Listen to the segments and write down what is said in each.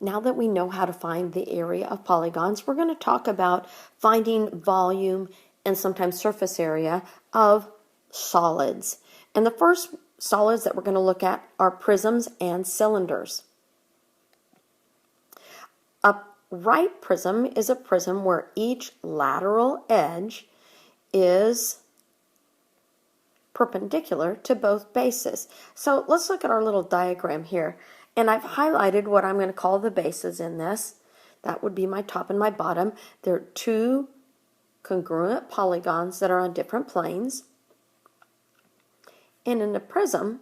Now that we know how to find the area of polygons, we're going to talk about finding volume and sometimes surface area of solids. And the first solids that we're going to look at are prisms and cylinders. A right prism is a prism where each lateral edge is perpendicular to both bases. So let's look at our little diagram here. And I've highlighted what I'm going to call the bases in this. That would be my top and my bottom. There are two congruent polygons that are on different planes. And in a prism,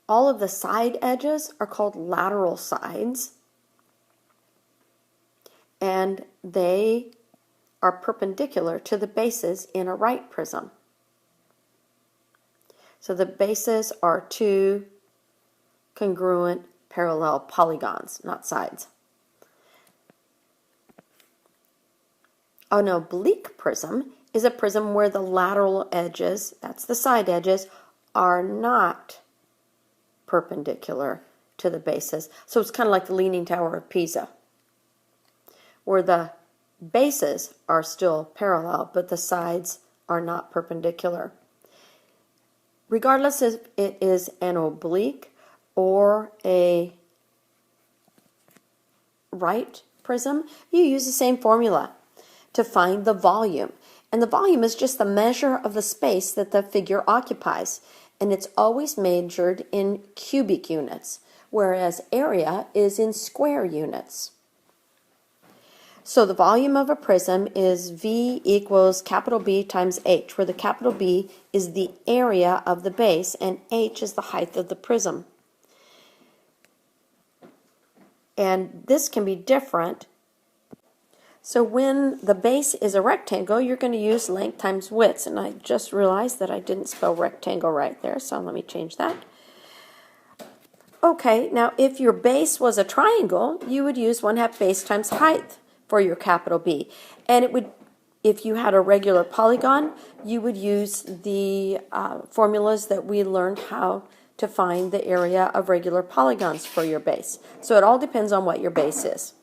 all of the side edges are called lateral sides. And they are perpendicular to the bases in a right prism. So the bases are two congruent parallel polygons, not sides. An oblique prism is a prism where the lateral edges, that's the side edges, are not perpendicular to the bases. So it's kind of like the Leaning Tower of Pisa, where the bases are still parallel, but the sides are not perpendicular. Regardless if it is an oblique or a right prism, you use the same formula to find the volume. And the volume is just the measure of the space that the figure occupies. And it's always measured in cubic units, whereas area is in square units. So the volume of a prism is V equals capital B times H, where the capital B is the area of the base and H is the height of the prism. And this can be different. So when the base is a rectangle, you're going to use length times width. And I just realized that I didn't spell rectangle right there, so let me change that. Okay, now if your base was a triangle, you would use 1/2 base times height for your capital B. And it would, if you had a regular polygon, you would use the formulas that we learned how to find the area of regular polygons for your base. So it all depends on what your base is.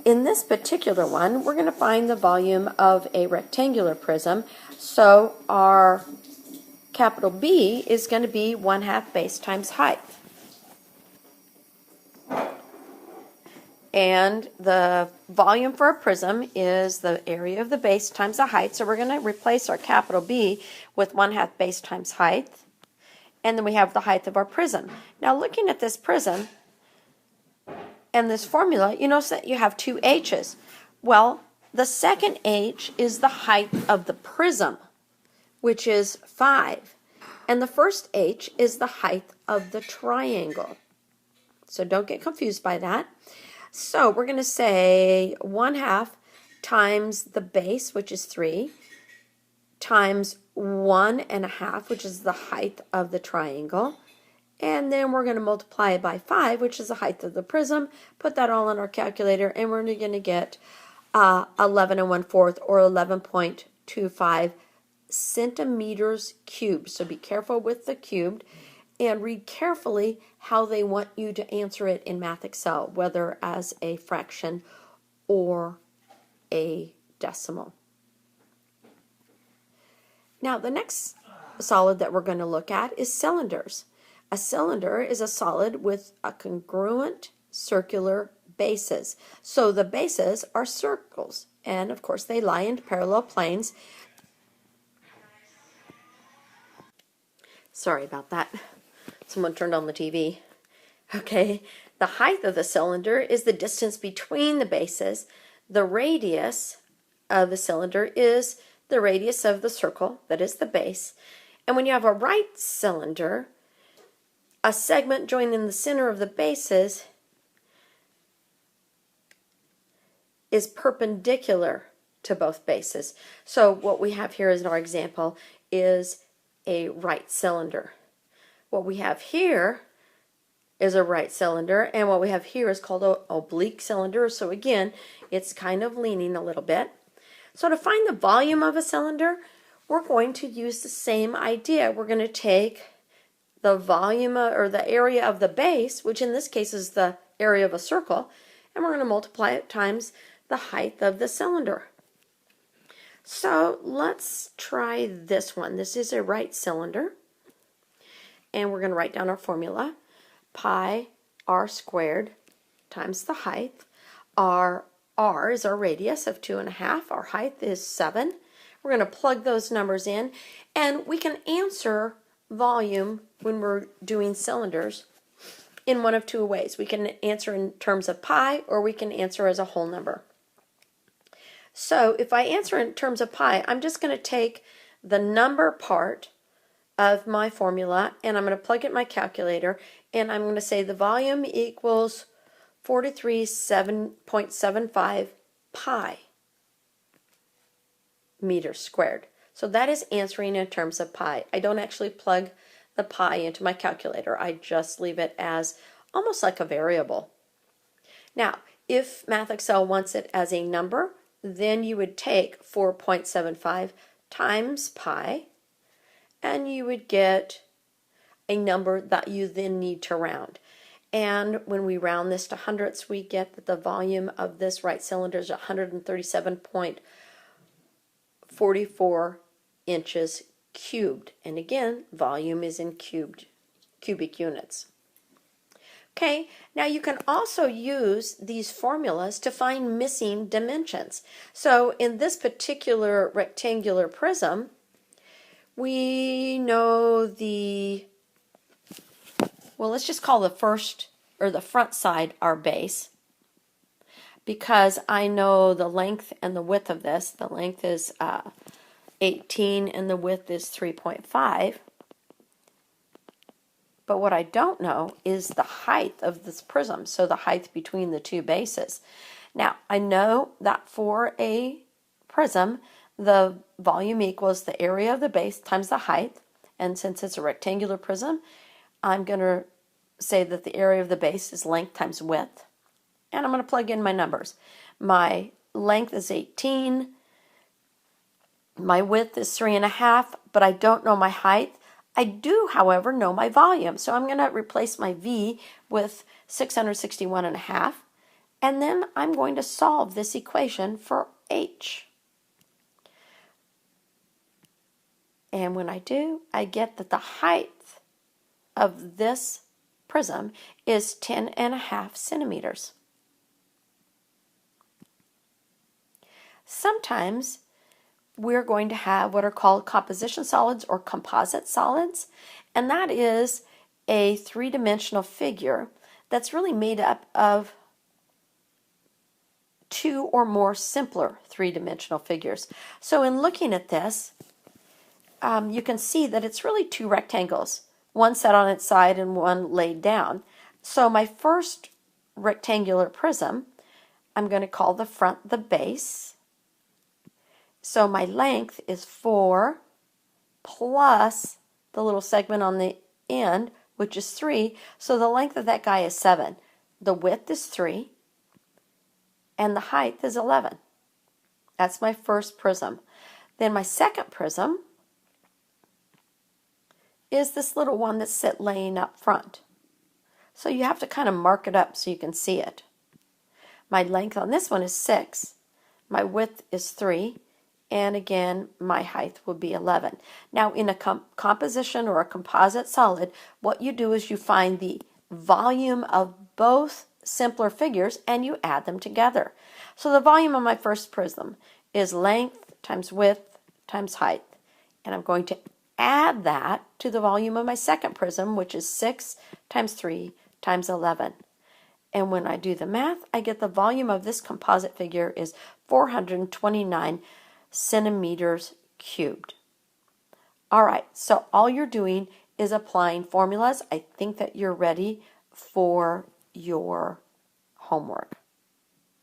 In this particular one, we're going to find the volume of a rectangular prism. So our capital B is going to be 1/2 base times height. And the volume for a prism is the area of the base times the height. So we're going to replace our capital B with 1/2 base times height. And then we have the height of our prism. Now looking at this prism and this formula, you notice that you have two H's. Well, the second H is the height of the prism, which is 5. And the first H is the height of the triangle. So don't get confused by that. So we're going to say 1/2 times the base, which is 3, times 1.5, which is the height of the triangle. And then we're going to multiply it by 5, which is the height of the prism. Put that all in our calculator, and we're going to get 11 1/4 or 11.25 centimeters cubed. So be careful with the cubed. And read carefully how they want you to answer it in Math Excel, whether as a fraction or a decimal. Now, the next solid that we're going to look at is cylinders. A cylinder is a solid with a congruent circular bases. So the bases are circles, and of course they lie in parallel planes. Sorry about that. Someone turned on the TV. Okay, the height of the cylinder is the distance between the bases. The radius of the cylinder is the radius of the circle, that is the base. And when you have a right cylinder, a segment joining the center of the bases is perpendicular to both bases. So what we have here as our example is a right cylinder. What we have here is a right cylinder, and what we have here is called an oblique cylinder. So again, it's kind of leaning a little bit. So to find the volume of a cylinder, we're going to use the same idea. We're going to take the volume or the area of the base, which in this case is the area of a circle, and we're going to multiply it times the height of the cylinder. So let's try this one. This is a right cylinder, and we're going to write down our formula. Pi r squared times the height. Our r is our radius of 2.5. Our height is 7. We're going to plug those numbers in, and we can answer volume when we're doing cylinders in one of two ways. We can answer in terms of pi, or we can answer as a whole number. So if I answer in terms of pi, I'm just going to take the number part of my formula, and I'm going to plug it in my calculator, and I'm going to say the volume equals 43.75 pi meters squared. So that is answering in terms of pi. I don't actually plug the pi into my calculator. I just leave it as almost like a variable. Now, if MathXL wants it as a number, then you would take 4.75 times pi, and you would get a number that you then need to round. And when we round this to hundredths, we get that the volume of this right cylinder is 137.44 inches cubed. And again, volume is in cubic units. Okay, now you can also use these formulas to find missing dimensions. So in this particular rectangular prism, we know let's just call the front side our base, because I know the length and the width of this. The length is 18 and the width is 3.5. But what I don't know is the height of this prism, so the height between the two bases. Now, I know that for a prism, the volume equals the area of the base times the height, and since it's a rectangular prism, I'm going to say that the area of the base is length times width, and I'm going to plug in my numbers. My length is 18, my width is 3.5, but I don't know my height. I do, however, know my volume, so I'm going to replace my V with 661.5, and then I'm going to solve this equation for H. And when I do, I get that the height of this prism is 10.5 centimeters. Sometimes we're going to have what are called composition solids or composite solids, and that is a three-dimensional figure that's really made up of two or more simpler three-dimensional figures. So in looking at this, you can see that it's really two rectangles, one set on its side and one laid down. So my first rectangular prism, I'm going to call the front the base. So my length is 4 plus the little segment on the end, which is 3. So the length of that guy is 7. The width is 3. And the height is 11. That's my first prism. Then my second prism is this little one that's laying up front. So you have to kind of mark it up so you can see it. My length on this one is 6. My width is 3. And again, my height will be 11. Now, in a composition or a composite solid, what you do is you find the volume of both simpler figures and you add them together. So the volume of my first prism is length times width times height. And I'm going to add that to the volume of my second prism, which is 6 times 3 times 11. And when I do the math, I get the volume of this composite figure is 429 centimeters cubed. All right, so all you're doing is applying formulas. I think that you're ready for your homework.